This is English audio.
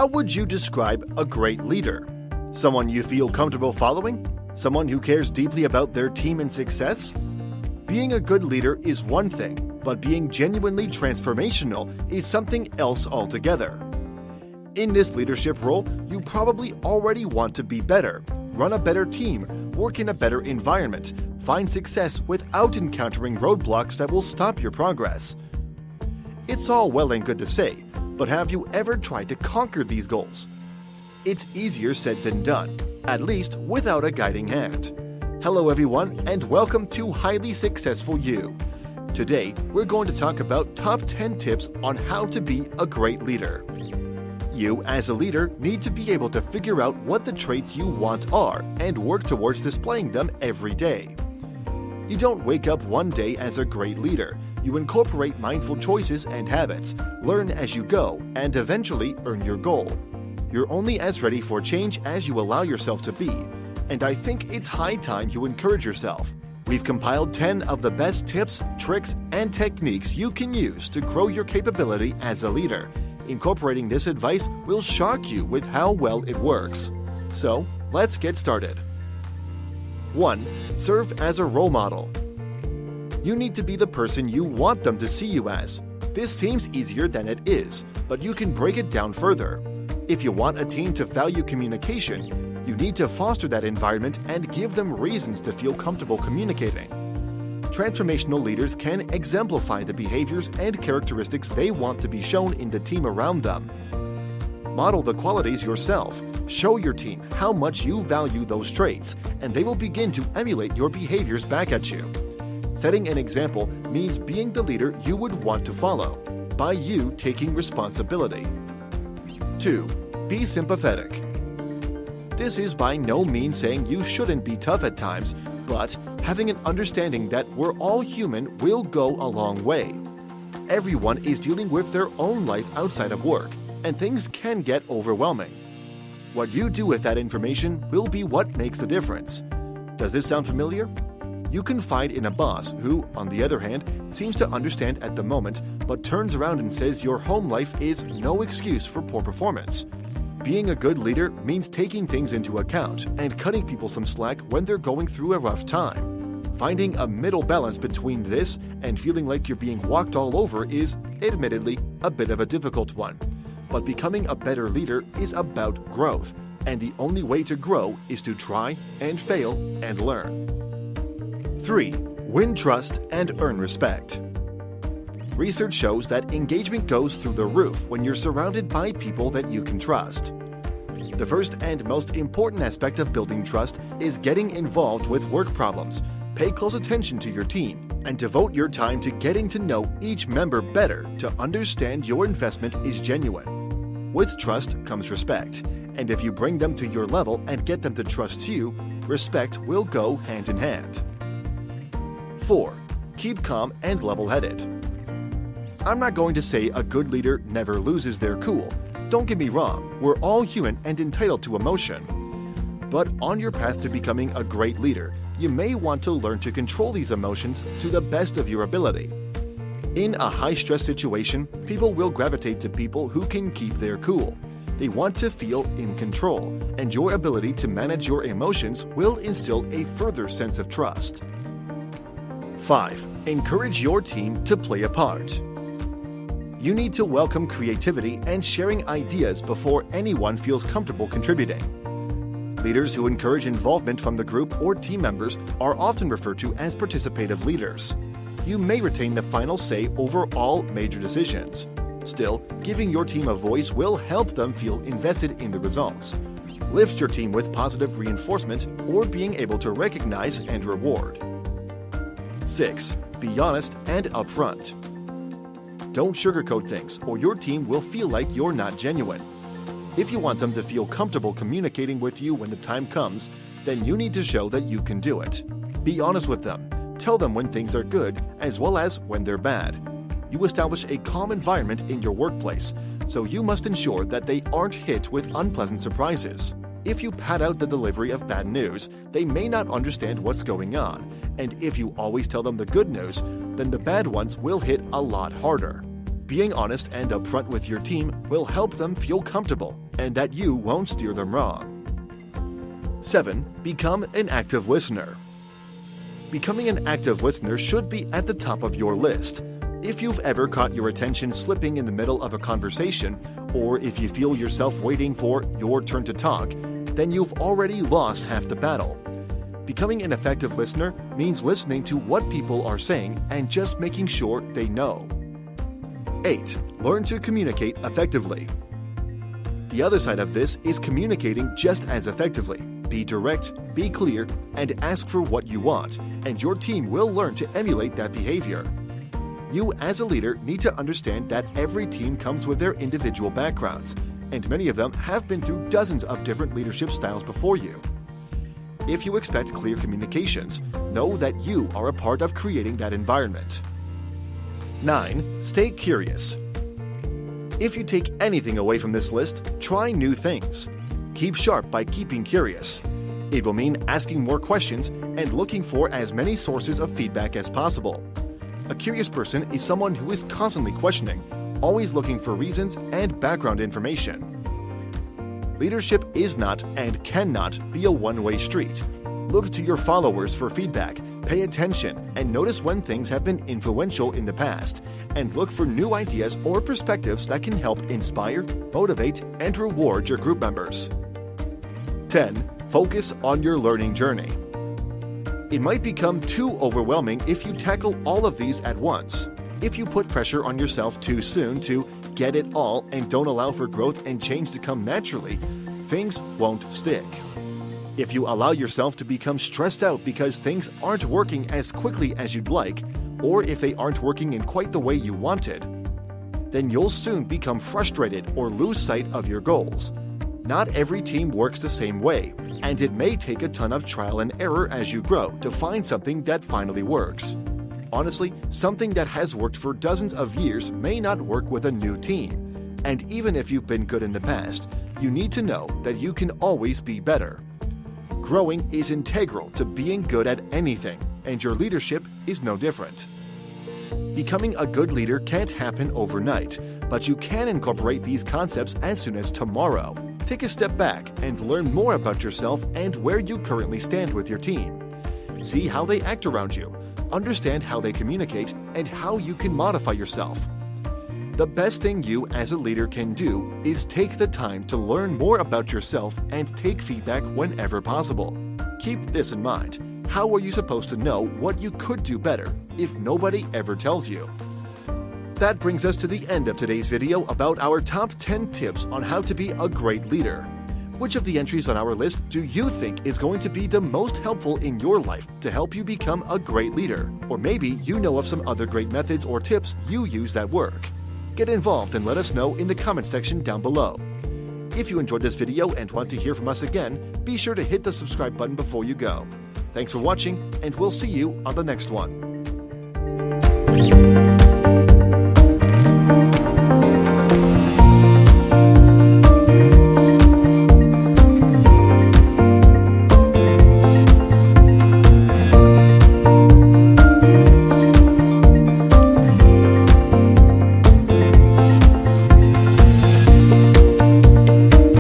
How would you describe a great leader? Someone you feel comfortable following? Someone who cares deeply about their team and success? Being a good leader is one thing, but being genuinely transformational is something else altogether. In this leadership role, you probably already want to be better, run a better team, work in a better environment, find success without encountering roadblocks that will stop your progress. It's all well and good to say, but have you ever tried to conquer these goals? It's easier said than done, at least without a guiding hand. Hello everyone, and welcome to Highly Successful You. Today, we're going to talk about top 10 tips on how to be a great leader. You, as a leader, need to be able to figure out what the traits you want are and work towards displaying them every day. You don't wake up one day as a great leader. You incorporate mindful choices and habits, learn as you go, and eventually earn your goal. You're only as ready for change as you allow yourself to be, and I think it's high time you encourage yourself. We've compiled 10 of the best tips, tricks, and techniques you can use to grow your capability as a leader. Incorporating this advice will shock you with how well it works. So, let's get started. 1. Serve as a role model. You need to be the person you want them to see you as. This seems easier than it is, but you can break it down further. If you want a team to value communication, you need to foster that environment and give them reasons to feel comfortable communicating. Transformational leaders can exemplify the behaviors and characteristics they want to be shown in the team around them. Model the qualities yourself. Show your team how much you value those traits, and they will begin to emulate your behaviors back at you. Setting an example means being the leader you would want to follow, by you taking responsibility. 2. Be sympathetic. This is by no means saying you shouldn't be tough at times, but having an understanding that we're all human will go a long way. Everyone is dealing with their own life outside of work, and things can get overwhelming. What you do with that information will be what makes the difference. Does this sound familiar? You confide in a boss who, on the other hand, seems to understand at the moment, but turns around and says your home life is no excuse for poor performance. Being a good leader means taking things into account and cutting people some slack when they're going through a rough time. Finding a middle balance between this and feeling like you're being walked all over is, admittedly, a bit of a difficult one. But becoming a better leader is about growth, and the only way to grow is to try and fail and learn. 3. Win trust and earn respect. Research shows that engagement goes through the roof when you're surrounded by people that you can trust. The first and most important aspect of building trust is getting involved with work problems. Pay close attention to your team and devote your time to getting to know each member better to understand your investment is genuine. With trust comes respect, and if you bring them to your level and get them to trust you, respect will go hand in hand. 4. Keep calm and level-headed. I'm not going to say a good leader never loses their cool. Don't get me wrong, we're all human and entitled to emotion. But on your path to becoming a great leader, you may want to learn to control these emotions to the best of your ability. In a high-stress situation, people will gravitate to people who can keep their cool. They want to feel in control, and your ability to manage your emotions will instill a further sense of trust. 5. Encourage your team to play a part. You need to welcome creativity and sharing ideas before anyone feels comfortable contributing. Leaders who encourage involvement from the group or team members are often referred to as participative leaders. You may retain the final say over all major decisions. Still, giving your team a voice will help them feel invested in the results. Lift your team with positive reinforcement or being able to recognize and reward. 6. Be honest and upfront. Don't sugarcoat things, or your team will feel like you're not genuine. If you want them to feel comfortable communicating with you when the time comes, then you need to show that you can do it. Be honest with them. Tell them when things are good, as well as when they're bad. You establish a calm environment in your workplace, so you must ensure that they aren't hit with unpleasant surprises. If you pad out the delivery of bad news, they may not understand what's going on, and if you always tell them the good news, then the bad ones will hit a lot harder. Being honest and upfront with your team will help them feel comfortable, and that you won't steer them wrong. 7. Become an active listener. Becoming an active listener should be at the top of your list. If you've ever caught your attention slipping in the middle of a conversation, or if you feel yourself waiting for your turn to talk, then you've already lost half the battle. Becoming an effective listener means listening to what people are saying and just making sure they know. 8. Learn to communicate effectively. The other side of this is communicating just as effectively. Be direct, be clear, and ask for what you want, and your team will learn to emulate that behavior. You as a leader need to understand that every team comes with their individual backgrounds, and many of them have been through dozens of different leadership styles before you. If you expect clear communications, know that you are a part of creating that environment. 9. Stay curious. If you take anything away from this list, try new things. Keep sharp by keeping curious. It will mean asking more questions and looking for as many sources of feedback as possible. A curious person is someone who is constantly questioning, always looking for reasons and background information. Leadership is not and cannot be a one-way street. Look to your followers for feedback, pay attention, and notice when things have been influential in the past, and look for new ideas or perspectives that can help inspire, motivate, and reward your group members. 10. Focus on your learning journey. It might become too overwhelming if you tackle all of these at once. If you put pressure on yourself too soon to get it all and don't allow for growth and change to come naturally, things won't stick. If you allow yourself to become stressed out because things aren't working as quickly as you'd like, or if they aren't working in quite the way you wanted, then you'll soon become frustrated or lose sight of your goals. Not every team works the same way, and it may take a ton of trial and error as you grow to find something that finally works. Honestly, something that has worked for dozens of years may not work with a new team. And even if you've been good in the past, you need to know that you can always be better. Growing is integral to being good at anything, and your leadership is no different. Becoming a good leader can't happen overnight, but you can incorporate these concepts as soon as tomorrow. Take a step back and learn more about yourself and where you currently stand with your team. See how they act around you, understand how they communicate, and how you can modify yourself. The best thing you as a leader can do is take the time to learn more about yourself and take feedback whenever possible. Keep this in mind. How are you supposed to know what you could do better if nobody ever tells you? That brings us to the end of today's video about our top 10 tips on how to be a great leader. Which of the entries on our list do you think is going to be the most helpful in your life to help you become a great leader? Or maybe you know of some other great methods or tips you use that work. Get involved and let us know in the comment section down below. If you enjoyed this video and want to hear from us again, be sure to hit the subscribe button before you go. Thanks for watching, and we'll see you on the next one.